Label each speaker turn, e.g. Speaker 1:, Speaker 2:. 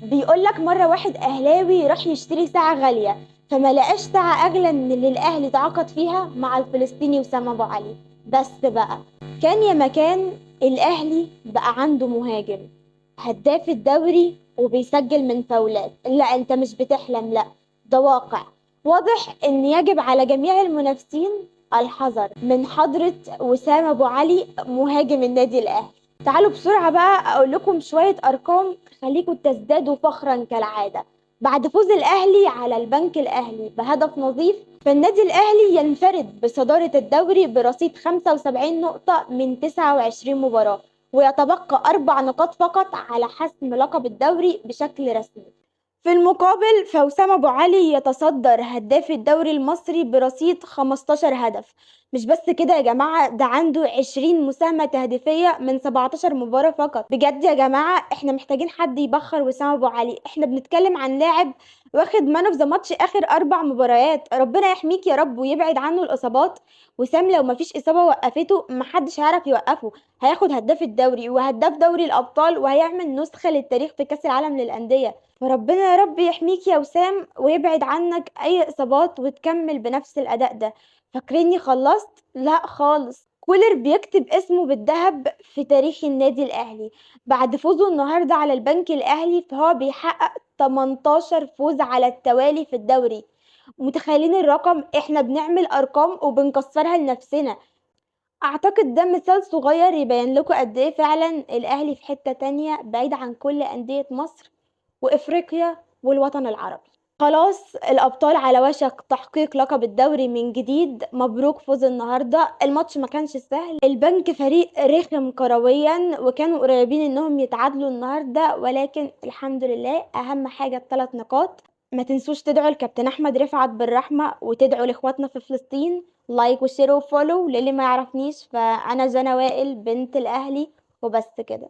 Speaker 1: بيقول لك مرة واحد أهلاوي راح يشتري ساعة غالية، فما لقاش ساعة أغلى من اللي الأهلي تعاقد فيها مع الفلسطيني وسام أبو علي. بس بقى كان يا مكان الأهلي بقى عنده مهاجم هداف الدوري وبيسجل من فاولات. لا أنت مش بتحلم، لا ده واقع. واضح إن يجب على جميع المنافسين الحذر من حضرة وسام أبو علي مهاجم النادي الأهلي. تعالوا بسرعة بقى أقول لكم شوية أرقام خليكم تزدادوا فخرا كالعادة. بعد فوز الأهلي على البنك الأهلي بهدف نظيف، فالنادي الأهلي ينفرد بصدارة الدوري برصيد 75 نقطة من 29 مباراة، ويتبقى 4 نقاط فقط على حسم لقب الدوري بشكل رسمي. في المقابل فوسام أبو علي يتصدر هداف الدوري المصري برصيد 15 هدف. مش بس كده يا جماعة، ده عنده 20 مساهمة تهديفية من 17 مباراة فقط. بجد يا جماعة احنا محتاجين حد يبخر وسام أبو علي. احنا بنتكلم عن لاعب واخد مان اوف ذا ماتش آخر 4 مباريات. ربنا يحميك يا رب ويبعد عنه الإصابات. وسام لو مفيش إصابة وقفته محدش هيعرف يوقفه. هياخد هداف الدوري وهداف دوري الأبطال وهيعمل نسخة للتاريخ في كأس العالم للأندية. فربنا يا رب يحميك يا وسام ويبعد عنك اي اصابات وتكمل بنفس الاداء ده. فاكريني خلصت؟ لا خالص. كولر بيكتب اسمه بالذهب في تاريخ النادي الاهلي. بعد فوزه النهارده على البنك الاهلي فهو بيحقق 18 فوز على التوالي في الدوري. متخيلين الرقم؟ احنا بنعمل ارقام وبنكسرها لنفسنا. اعتقد ده مثال صغير يبين لكم قد ايه فعلا الاهلي في حتة تانية بعيد عن كل اندية مصر وافريقيا والوطن العربي. خلاص الابطال على وشك تحقيق لقب الدوري من جديد. مبروك فوز النهارده. الماتش ما كانش سهل، البنك فريق رخم كرويا وكانوا قريبين انهم يتعادلوا النهارده، ولكن الحمد لله اهم حاجه ال3 نقاط. ما تنسوش تدعوا الكابتن احمد رفعت بالرحمه وتدعوا لاخواتنا في فلسطين. لايك وشير وفولو. للي ما يعرفنيش فانا جنى وائل بنت الاهلي وبس كده.